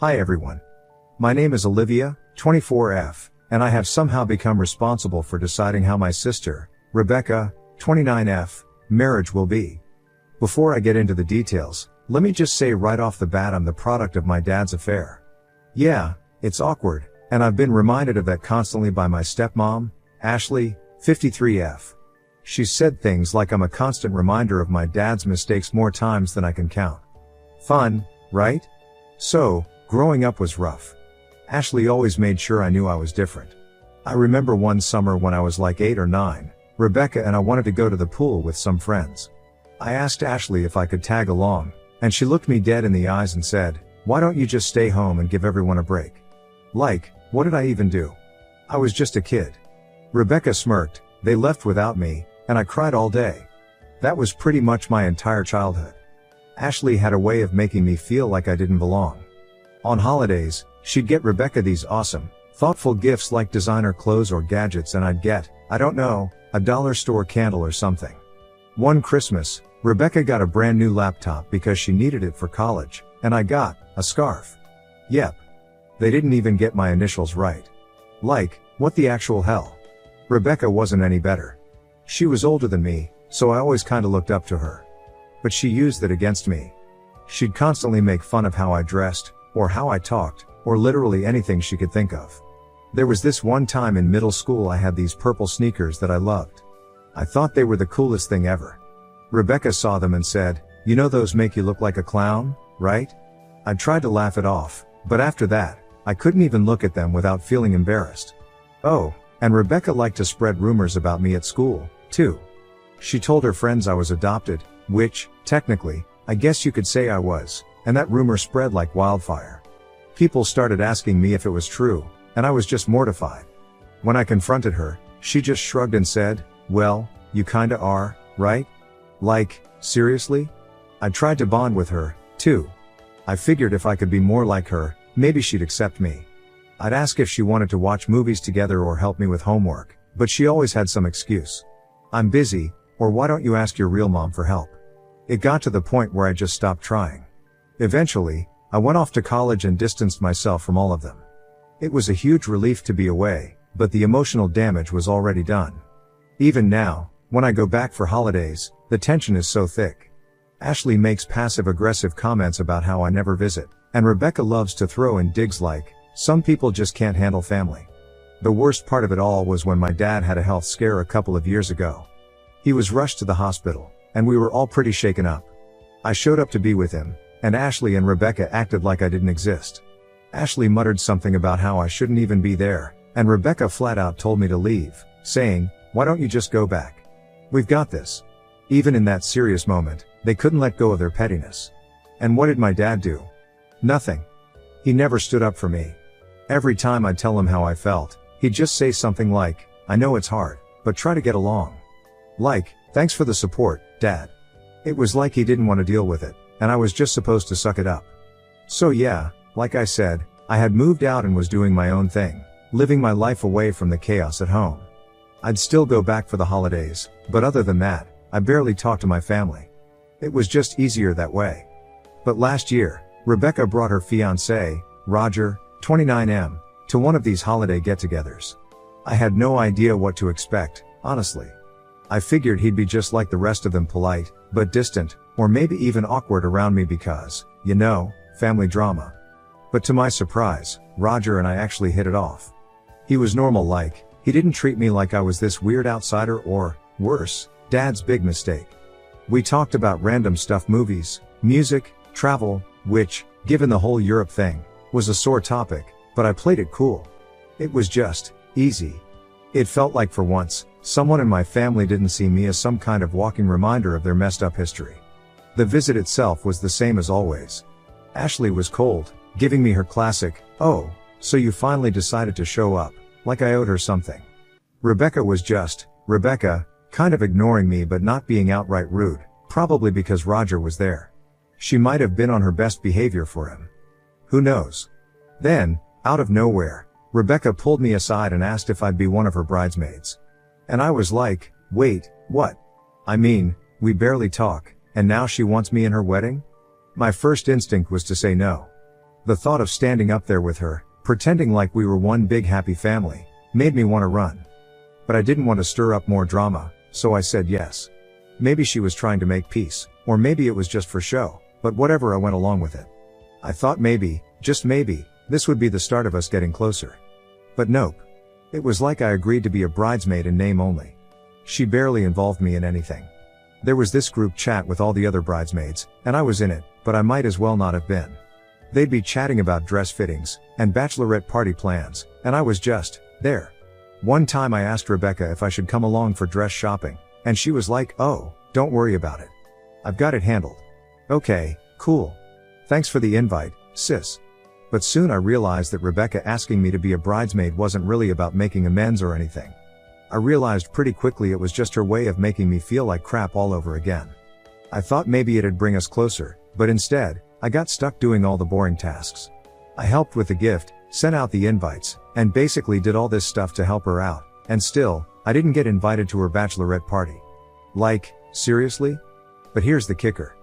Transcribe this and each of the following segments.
Hi everyone. My name is Olivia, 24F, and I have somehow become responsible for deciding how my sister, Rebecca, 29F, marriage will be. Before I get into the details, let me just say right off the bat I'm the product of my dad's affair. Yeah, it's awkward, and I've been reminded of that constantly by my stepmom, Ashley, 53F. She's said things like I'm a constant reminder of my dad's mistakes more times than I can count. Fun, right? So, growing up was rough. Ashley always made sure I knew I was different. I remember one summer when I was like 8 or 9, Rebecca and I wanted to go to the pool with some friends. I asked Ashley if I could tag along, and she looked me dead in the eyes and said, "Why don't you just stay home and give everyone a break?" Like, what did I even do? I was just a kid. Rebecca smirked, they left without me, and I cried all day. That was pretty much my entire childhood. Ashley had a way of making me feel like I didn't belong. On holidays, she'd get Rebecca these awesome, thoughtful gifts like designer clothes or gadgets, and I'd get, I don't know, a dollar store candle or something. One Christmas, Rebecca got a brand new laptop because she needed it for college, and I got a scarf. Yep. They didn't even get my initials right. Like, what the actual hell? Rebecca wasn't any better. She was older than me, so I always kinda looked up to her. But she used it against me. She'd constantly make fun of how I dressed, or how I talked, or literally anything she could think of. There was this one time in middle school I had these purple sneakers that I loved. I thought they were the coolest thing ever. Rebecca saw them and said, "You know those make you look like a clown, right?" I tried to laugh it off, but after that, I couldn't even look at them without feeling embarrassed. Oh, and Rebecca liked to spread rumors about me at school, too. She told her friends I was adopted, which, technically, I guess you could say I was, and that rumor spread like wildfire. People started asking me if it was true, and I was just mortified. When I confronted her, she just shrugged and said, "Well, you kinda are, right?" Like, seriously? I tried to bond with her, too. I figured if I could be more like her, maybe she'd accept me. I'd ask if she wanted to watch movies together or help me with homework, but she always had some excuse. "I'm busy," or "Why don't you ask your real mom for help?" It got to the point where I just stopped trying. Eventually, I went off to college and distanced myself from all of them. It was a huge relief to be away, but the emotional damage was already done. Even now, when I go back for holidays, the tension is so thick. Ashley makes passive-aggressive comments about how I never visit, and Rebecca loves to throw in digs like, "Some people just can't handle family." The worst part of it all was when my dad had a health scare a couple of years ago. He was rushed to the hospital, and we were all pretty shaken up. I showed up to be with him, and Ashley and Rebecca acted like I didn't exist. Ashley muttered something about how I shouldn't even be there, and Rebecca flat out told me to leave, saying, "Why don't you just go back? We've got this." Even in that serious moment, they couldn't let go of their pettiness. And what did my dad do? Nothing. He never stood up for me. Every time I'd tell him how I felt, he'd just say something like, "I know it's hard, but try to get along." Like, "Thanks for the support, Dad." It was like he didn't want to deal with it, and I was just supposed to suck it up. So yeah, like I said, I had moved out and was doing my own thing, living my life away from the chaos at home. I'd still go back for the holidays, but other than that, I barely talked to my family. It was just easier that way. But last year, Rebecca brought her fiancé, Roger, 29M, to one of these holiday get-togethers. I had no idea what to expect, honestly. I figured he'd be just like the rest of them, polite, but distant, or maybe even awkward around me because, you know, family drama. But to my surprise, Roger and I actually hit it off. He was normal, like, he didn't treat me like I was this weird outsider or, worse, Dad's big mistake. We talked about random stuff, movies, music, travel, which, given the whole Europe thing, was a sore topic, but I played it cool. It was just easy. It felt like for once, someone in my family didn't see me as some kind of walking reminder of their messed up history. The visit itself was the same as always. Ashley was cold, giving me her classic, "Oh, so you finally decided to show up," like I owed her something. Rebecca was just, Rebecca, kind of ignoring me but not being outright rude, probably because Roger was there. She might have been on her best behavior for him. Who knows? Then, out of nowhere, Rebecca pulled me aside and asked if I'd be one of her bridesmaids. And I was like, wait, what? I mean, we barely talk, and now she wants me in her wedding? My first instinct was to say no. The thought of standing up there with her, pretending like we were one big happy family, made me want to run. But I didn't want to stir up more drama, so I said yes. Maybe she was trying to make peace, or maybe it was just for show, but whatever, I went along with it. I thought maybe, just maybe, this would be the start of us getting closer. But nope. It was like I agreed to be a bridesmaid in name only. She barely involved me in anything. There was this group chat with all the other bridesmaids, and I was in it, but I might as well not have been. They'd be chatting about dress fittings, and bachelorette party plans, and I was just there. One time I asked Rebecca if I should come along for dress shopping, and she was like, "Oh, don't worry about it. I've got it handled." Okay, cool. Thanks for the invite, sis. But soon I realized that Rebecca asking me to be a bridesmaid wasn't really about making amends or anything. I realized pretty quickly it was just her way of making me feel like crap all over again. I thought maybe it'd bring us closer, but instead, I got stuck doing all the boring tasks. I helped with the gift, sent out the invites, and basically did all this stuff to help her out, and still, I didn't get invited to her bachelorette party. Like, seriously? But here's the kicker.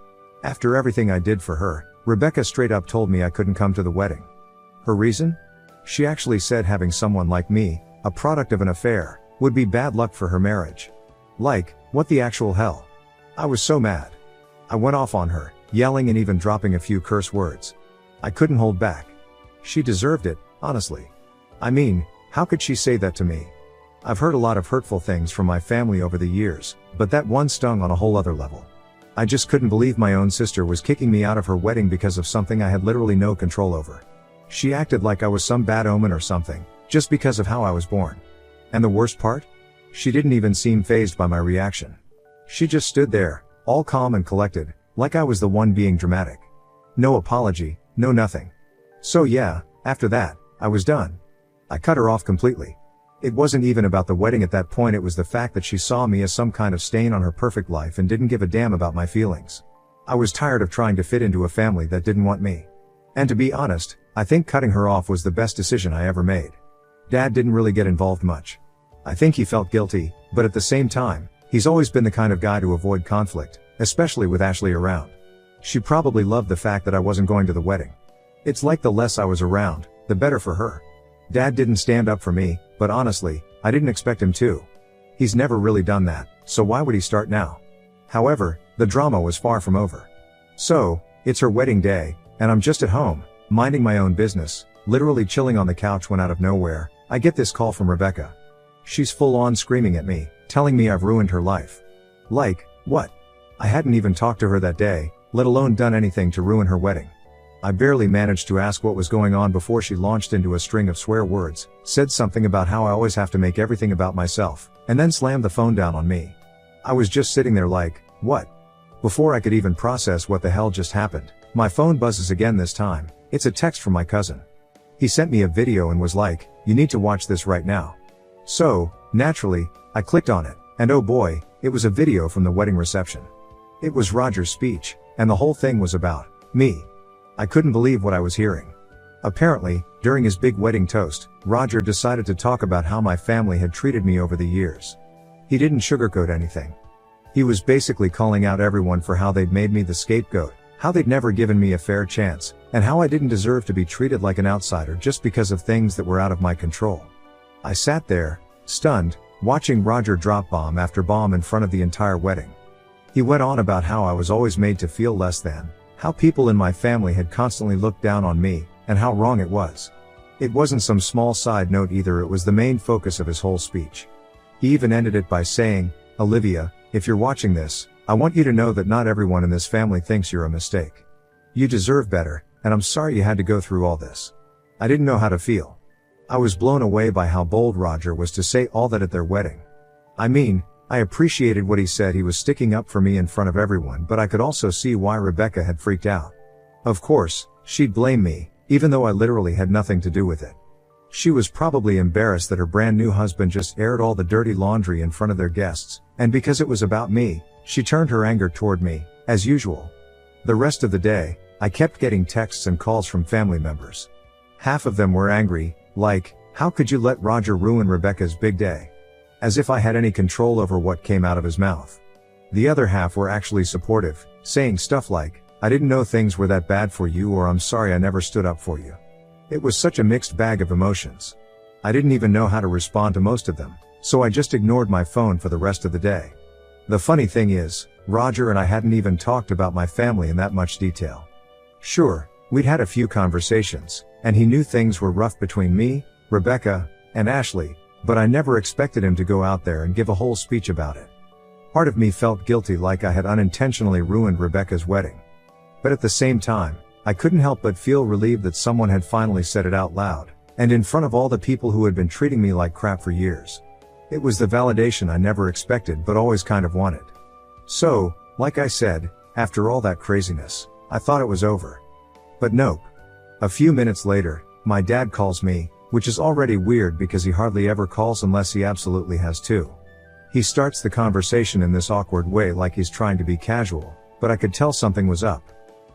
After everything I did for her, Rebecca straight up told me I couldn't come to the wedding. Her reason? She actually said having someone like me, a product of an affair, would be bad luck for her marriage. Like, what the actual hell? I was so mad. I went off on her, yelling and even dropping a few curse words. I couldn't hold back. She deserved it, honestly. I mean, how could she say that to me? I've heard a lot of hurtful things from my family over the years, but that one stung on a whole other level. I just couldn't believe my own sister was kicking me out of her wedding because of something I had literally no control over. She acted like I was some bad omen or something, just because of how I was born. And the worst part? She didn't even seem fazed by my reaction. She just stood there, all calm and collected, like I was the one being dramatic. No apology, no nothing. So yeah, after that, I was done. I cut her off completely. It wasn't even about the wedding at that point, it was the fact that she saw me as some kind of stain on her perfect life and didn't give a damn about my feelings. I was tired of trying to fit into a family that didn't want me. And to be honest, I think cutting her off was the best decision I ever made. Dad didn't really get involved much. I think he felt guilty, but at the same time, he's always been the kind of guy to avoid conflict, especially with Ashley around. She probably loved the fact that I wasn't going to the wedding. It's like the less I was around, the better for her. Dad didn't stand up for me, but honestly, I didn't expect him to. He's never really done that, so why would he start now? However, the drama was far from over. So, it's her wedding day, and I'm just at home, minding my own business, literally chilling on the couch when out of nowhere, I get this call from Rebecca. She's full on screaming at me, telling me I've ruined her life. Like, what? I hadn't even talked to her that day, let alone done anything to ruin her wedding. I barely managed to ask what was going on before she launched into a string of swear words, said something about how I always have to make everything about myself, and then slammed the phone down on me. I was just sitting there like, what? Before I could even process what the hell just happened, my phone buzzes again this time. It's a text from my cousin. He sent me a video and was like, "You need to watch this right now." So, naturally, I clicked on it, and oh boy, it was a video from the wedding reception. It was Roger's speech, and the whole thing was about me. I couldn't believe what I was hearing. Apparently, during his big wedding toast, Roger decided to talk about how my family had treated me over the years. He didn't sugarcoat anything. He was basically calling out everyone for how they'd made me the scapegoat, how they'd never given me a fair chance, and how I didn't deserve to be treated like an outsider just because of things that were out of my control. I sat there, stunned, watching Roger drop bomb after bomb in front of the entire wedding. He went on about how I was always made to feel less than, how people in my family had constantly looked down on me, and how wrong it was. It wasn't some small side note either, it was the main focus of his whole speech. He even ended it by saying, "Olivia, if you're watching this, I want you to know that not everyone in this family thinks you're a mistake. You deserve better, and I'm sorry you had to go through all this." I didn't know how to feel. I was blown away by how bold Roger was to say all that at their wedding. I mean, I appreciated what he said, he was sticking up for me in front of everyone, but I could also see why Rebecca had freaked out. Of course, she'd blame me, even though I literally had nothing to do with it. She was probably embarrassed that her brand new husband just aired all the dirty laundry in front of their guests, and because it was about me, she turned her anger toward me, as usual. The rest of the day, I kept getting texts and calls from family members. Half of them were angry, like, how could you let Roger ruin Rebecca's big day? As if I had any control over what came out of his mouth. The other half were actually supportive, saying stuff like, I didn't know things were that bad for you, or I'm sorry I never stood up for you. It was such a mixed bag of emotions. I didn't even know how to respond to most of them, so I just ignored my phone for the rest of the day. The funny thing is, Roger and I hadn't even talked about my family in that much detail. Sure, we'd had a few conversations, and he knew things were rough between me, Rebecca, and Ashley, but I never expected him to go out there and give a whole speech about it. Part of me felt guilty, like I had unintentionally ruined Rebecca's wedding. But at the same time, I couldn't help but feel relieved that someone had finally said it out loud, and in front of all the people who had been treating me like crap for years. It was the validation I never expected but always kind of wanted. So, like I said, after all that craziness, I thought it was over. But nope. A few minutes later, my dad calls me, which is already weird because he hardly ever calls unless he absolutely has to. He starts the conversation in this awkward way, like he's trying to be casual, but I could tell something was up.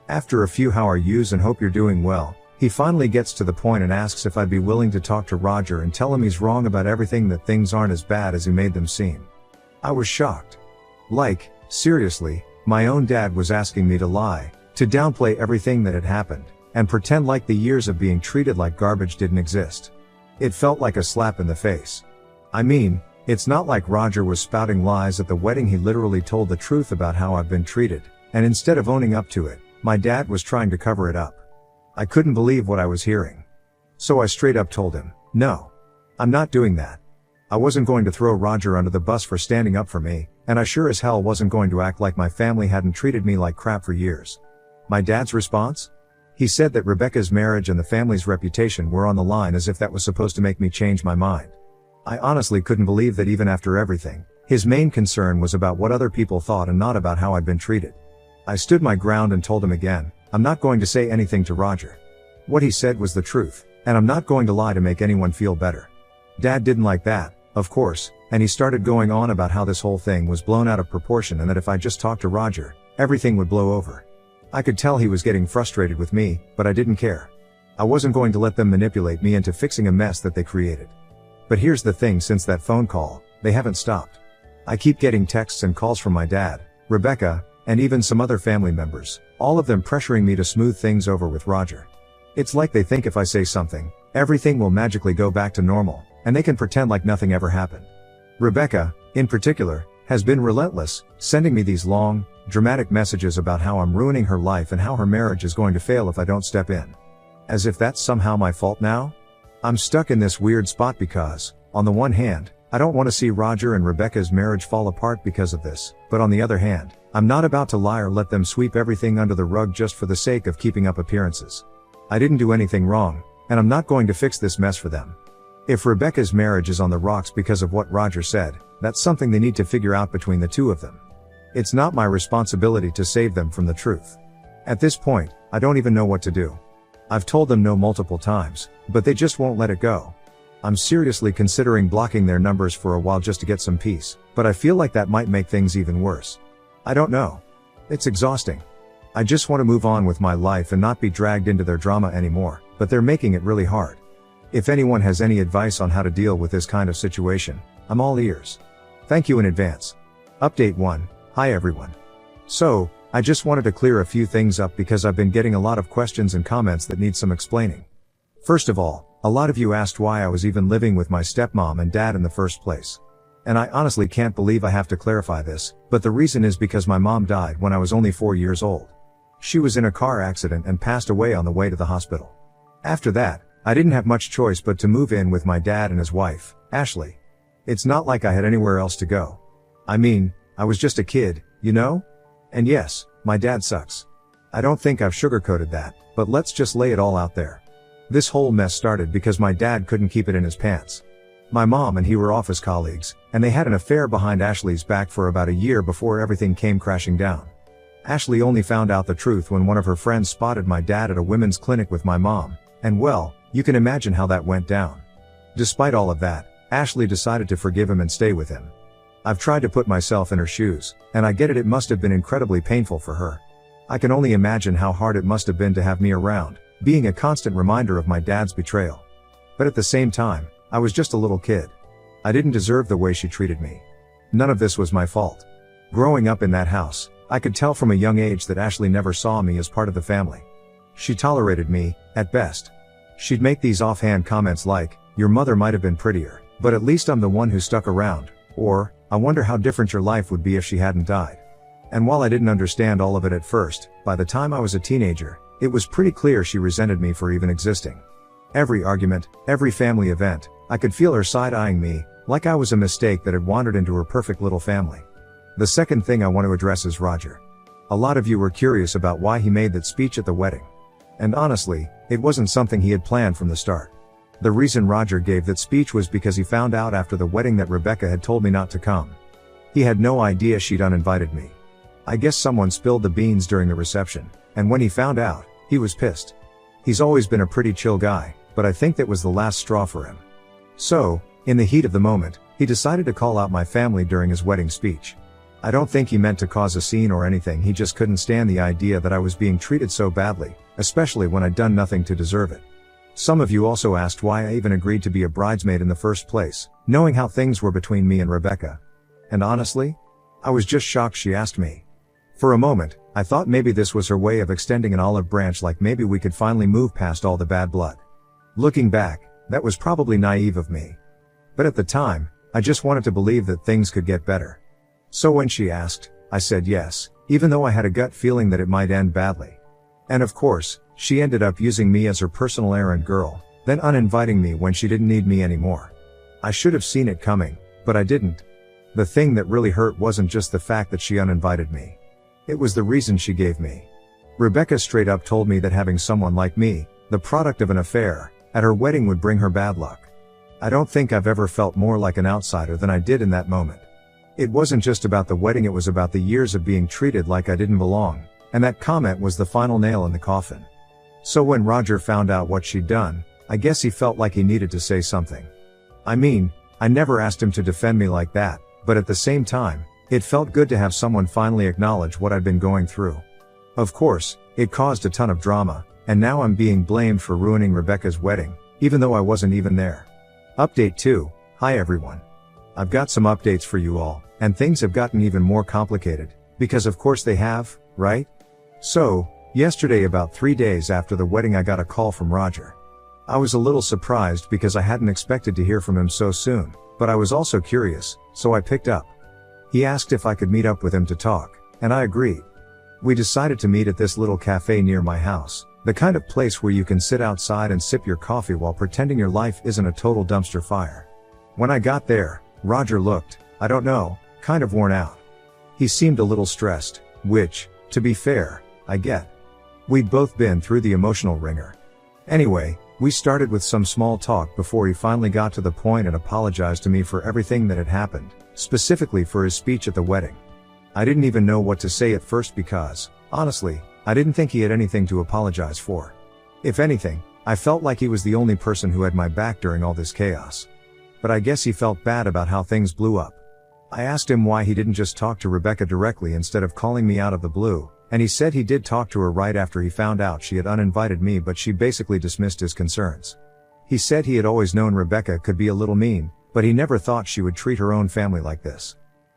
After a few "how are yous and hope you're doing well," he finally gets to the point and asks if I'd be willing to talk to Roger and tell him he's wrong about everything, that things aren't as bad as he made them seem. I was shocked. Like, seriously, my own dad was asking me to lie, to downplay everything that had happened, and pretend like the years of being treated like garbage didn't exist. It felt like a slap in the face. I mean, it's not like Roger was spouting lies at the wedding. He literally told the truth about how I've been treated, and instead of owning up to it, my dad was trying to cover it up. I couldn't believe what I was hearing. So I straight up told him, no. I'm not doing that. I wasn't going to throw Roger under the bus for standing up for me, and I sure as hell wasn't going to act like my family hadn't treated me like crap for years. My dad's response? He said that Rebecca's marriage and the family's reputation were on the line, as if that was supposed to make me change my mind. I honestly couldn't believe that even after everything, his main concern was about what other people thought and not about how I'd been treated. I stood my ground and told him again, I'm not going to say anything to Roger. What he said was the truth, and I'm not going to lie to make anyone feel better. Dad didn't like that, of course, and he started going on about how this whole thing was blown out of proportion and that if I just talked to Roger, everything would blow over. I could tell he was getting frustrated with me, but I didn't care. I wasn't going to let them manipulate me into fixing a mess that they created. But here's the thing, since that phone call, they haven't stopped. I keep getting texts and calls from my dad, Rebecca, and even some other family members, all of them pressuring me to smooth things over with Roger. It's like they think if I say something, everything will magically go back to normal, and they can pretend like nothing ever happened. Rebecca, in particular, has been relentless, sending me these long, dramatic messages about how I'm ruining her life and how her marriage is going to fail if I don't step in. As if that's somehow my fault now? I'm stuck in this weird spot because, on the one hand, I don't want to see Roger and Rebecca's marriage fall apart because of this, but on the other hand, I'm not about to lie or let them sweep everything under the rug just for the sake of keeping up appearances. I didn't do anything wrong, and I'm not going to fix this mess for them. If Rebecca's marriage is on the rocks because of what Roger said, that's something they need to figure out between the two of them. It's not my responsibility to save them from the truth. At this point, I don't even know what to do. I've told them no multiple times, but they just won't let it go. I'm seriously considering blocking their numbers for a while just to get some peace, but I feel like that might make things even worse. I don't know. It's exhausting. I just want to move on with my life and not be dragged into their drama anymore, but they're making it really hard. If anyone has any advice on how to deal with this kind of situation, I'm all ears. Thank you in advance. Update 1. Hi everyone. So, I just wanted to clear a few things up because I've been getting a lot of questions and comments that need some explaining. First of all, a lot of you asked why I was even living with my stepmom and dad in the first place. And I honestly can't believe I have to clarify this, but the reason is because my mom died when I was only 4 years old. She was in a car accident and passed away on the way to the hospital. After that, I didn't have much choice but to move in with my dad and his wife, Ashley. It's not like I had anywhere else to go. I mean, I was just a kid, you know? And yes, my dad sucks. I don't think I've sugarcoated that, but let's just lay it all out there. This whole mess started because my dad couldn't keep it in his pants. My mom and he were office colleagues, and they had an affair behind Ashley's back for about a year before everything came crashing down. Ashley only found out the truth when one of her friends spotted my dad at a women's clinic with my mom, and well, you can imagine how that went down. Despite all of that, Ashley decided to forgive him and stay with him. I've tried to put myself in her shoes, and I get it must have been incredibly painful for her. I can only imagine how hard it must have been to have me around, being a constant reminder of my dad's betrayal. But at the same time, I was just a little kid. I didn't deserve the way she treated me. None of this was my fault. Growing up in that house, I could tell from a young age that Ashley never saw me as part of the family. She tolerated me, at best. She'd make these offhand comments like, "Your mother might have been prettier, but at least I'm the one who stuck around," or, "I wonder how different your life would be if she hadn't died." And while I didn't understand all of it at first, by the time I was a teenager, it was pretty clear she resented me for even existing. Every argument, every family event, I could feel her side-eyeing me, like I was a mistake that had wandered into her perfect little family. The second thing I want to address is Roger. A lot of you were curious about why he made that speech at the wedding. And honestly, it wasn't something he had planned from the start. The reason Roger gave that speech was because he found out after the wedding that Rebecca had told me not to come. He had no idea she'd uninvited me. I guess someone spilled the beans during the reception, and when he found out, he was pissed. He's always been a pretty chill guy, but I think that was the last straw for him. So, in the heat of the moment, he decided to call out my family during his wedding speech. I don't think he meant to cause a scene or anything, he just couldn't stand the idea that I was being treated so badly, especially when I'd done nothing to deserve it. Some of you also asked why I even agreed to be a bridesmaid in the first place, knowing how things were between me and Rebecca. And honestly, I was just shocked she asked me. For a moment, I thought maybe this was her way of extending an olive branch, like maybe we could finally move past all the bad blood. Looking back, that was probably naive of me. But at the time, I just wanted to believe that things could get better. So when she asked, I said yes, even though I had a gut feeling that it might end badly. And of course, she ended up using me as her personal errand girl, then uninviting me when she didn't need me anymore. I should have seen it coming, but I didn't. The thing that really hurt wasn't just the fact that she uninvited me. It was the reason she gave me. Rebecca straight up told me that having someone like me, the product of an affair, at her wedding would bring her bad luck. I don't think I've ever felt more like an outsider than I did in that moment. It wasn't just about the wedding, it was about the years of being treated like I didn't belong, and that comment was the final nail in the coffin. So when Roger found out what she'd done, I guess he felt like he needed to say something. I mean, I never asked him to defend me like that, but at the same time, it felt good to have someone finally acknowledge what I'd been going through. Of course, it caused a ton of drama, and now I'm being blamed for ruining Rebecca's wedding, even though I wasn't even there. Update 2, hi everyone. I've got some updates for you all, and things have gotten even more complicated, because of course they have, right? So, yesterday about 3 days after the wedding I got a call from Roger. I was a little surprised because I hadn't expected to hear from him so soon, but I was also curious, so I picked up. He asked if I could meet up with him to talk, and I agreed. We decided to meet at this little cafe near my house, the kind of place where you can sit outside and sip your coffee while pretending your life isn't a total dumpster fire. When I got there, Roger looked, I don't know, kind of worn out. He seemed a little stressed, which, to be fair, I get. We'd both been through the emotional ringer. Anyway, we started with some small talk before he finally got to the point and apologized to me for everything that had happened, specifically for his speech at the wedding. I didn't even know what to say at first because, honestly, I didn't think he had anything to apologize for. If anything, I felt like he was the only person who had my back during all this chaos. But I guess he felt bad about how things blew up. I asked him why he didn't just talk to Rebecca directly instead of calling me out of the blue, and he said he did talk to her right after he found out she had uninvited me, but she basically dismissed his concerns. He said he had always known Rebecca could be a little mean, but he never thought she would treat her own family like this.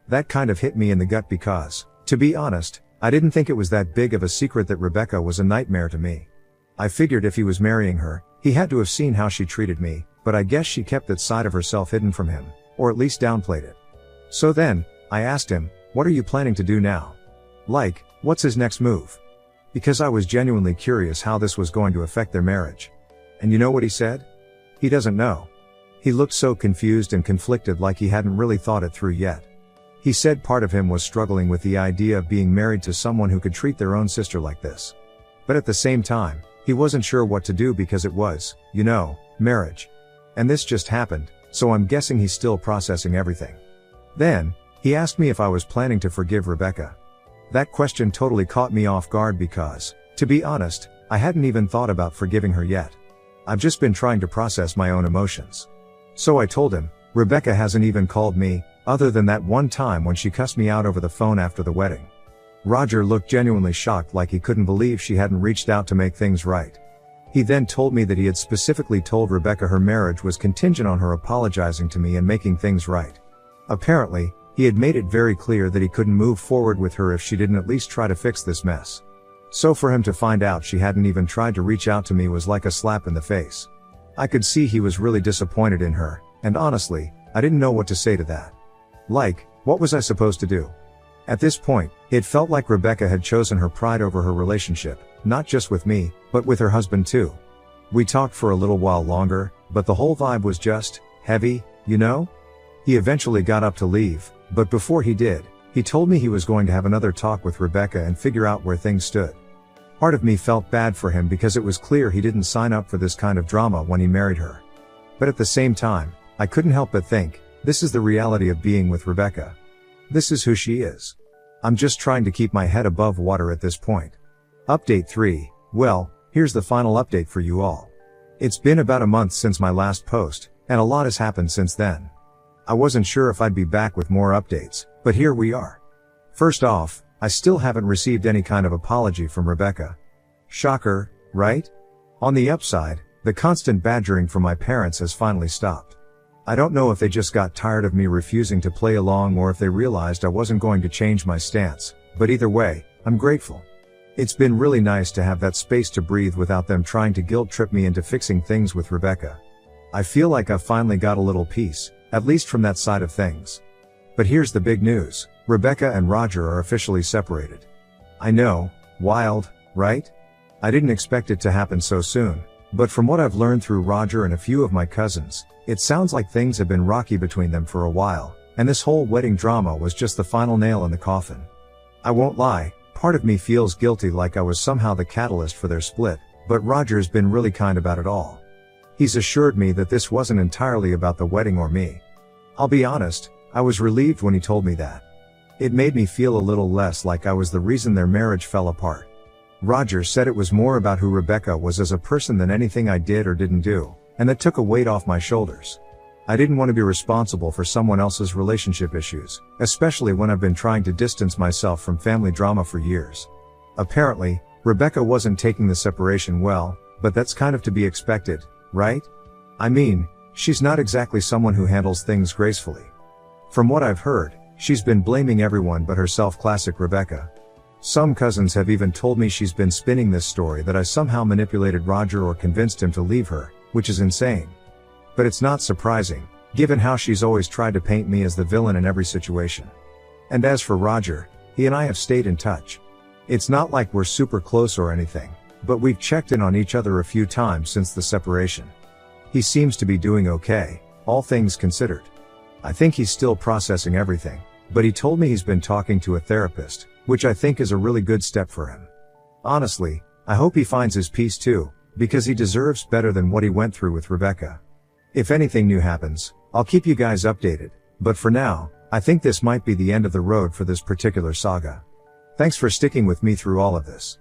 That kind of hit me in the gut because, to be honest, I didn't think it was that big of a secret that Rebecca was a nightmare to me. I figured if he was marrying her, he had to have seen how she treated me, but I guess she kept that side of herself hidden from him, or at least downplayed it. So then, I asked him, what are you planning to do now? Like, what's his next move? Because I was genuinely curious how this was going to affect their marriage. And you know what he said? He doesn't know. He looked so confused and conflicted, like he hadn't really thought it through yet. He said part of him was struggling with the idea of being married to someone who could treat their own sister like this. But at the same time, he wasn't sure what to do because it was, you know, marriage. And this just happened, so I'm guessing he's still processing everything. Then, he asked me if I was planning to forgive Rebecca. That question totally caught me off guard because, to be honest, I hadn't even thought about forgiving her yet. I've just been trying to process my own emotions. So I told him, Rebecca hasn't even called me, other than that one time when she cussed me out over the phone after the wedding. Roger looked genuinely shocked, like he couldn't believe she hadn't reached out to make things right. He then told me that he had specifically told Rebecca her marriage was contingent on her apologizing to me and making things right. Apparently, He had made it very clear that he couldn't move forward with her if she didn't at least try to fix this mess. So for him to find out she hadn't even tried to reach out to me was like a slap in the face. I could see he was really disappointed in her, and honestly, I didn't know what to say to that. Like, what was I supposed to do? At this point, it felt like Rebecca had chosen her pride over her relationship, not just with me, but with her husband too. We talked for a little while longer, but the whole vibe was just heavy, you know? He eventually got up to leave, but before he did, he told me he was going to have another talk with Rebecca and figure out where things stood. Part of me felt bad for him because it was clear he didn't sign up for this kind of drama when he married her. But at the same time, I couldn't help but think, this is the reality of being with Rebecca. This is who she is. I'm just trying to keep my head above water at this point. Update 3, well, here's the final update for you all. It's been about a month since my last post, and a lot has happened since then. I wasn't sure if I'd be back with more updates, but here we are. First off, I still haven't received any kind of apology from Rebecca. Shocker, right? On the upside, the constant badgering from my parents has finally stopped. I don't know if they just got tired of me refusing to play along or if they realized I wasn't going to change my stance, but either way, I'm grateful. It's been really nice to have that space to breathe without them trying to guilt trip me into fixing things with Rebecca. I feel like I've finally got a little peace, at least from that side of things. But here's the big news, Rebecca and Roger are officially separated. I know, wild, right? I didn't expect it to happen so soon, but from what I've learned through Roger and a few of my cousins, it sounds like things have been rocky between them for a while, and this whole wedding drama was just the final nail in the coffin. I won't lie, part of me feels guilty like I was somehow the catalyst for their split, but Roger's been really kind about it all. He's assured me that this wasn't entirely about the wedding or me. I'll be honest, I was relieved when he told me that. It made me feel a little less like I was the reason their marriage fell apart. Roger said it was more about who Rebecca was as a person than anything I did or didn't do, and that took a weight off my shoulders. I didn't want to be responsible for someone else's relationship issues, especially when I've been trying to distance myself from family drama for years. Apparently, Rebecca wasn't taking the separation well, but that's kind of to be expected, right? I mean, she's not exactly someone who handles things gracefully. From what I've heard, she's been blaming everyone but herself. Classic Rebecca. Some cousins have even told me she's been spinning this story that I somehow manipulated Roger or convinced him to leave her, which is insane. But it's not surprising, given how she's always tried to paint me as the villain in every situation. And as for Roger, he and I have stayed in touch. It's not like we're super close or anything, but we've checked in on each other a few times since the separation. He seems to be doing okay, all things considered. I think he's still processing everything, but he told me he's been talking to a therapist, which I think is a really good step for him. Honestly, I hope he finds his peace too, because he deserves better than what he went through with Rebecca. If anything new happens, I'll keep you guys updated, but for now, I think this might be the end of the road for this particular saga. Thanks for sticking with me through all of this.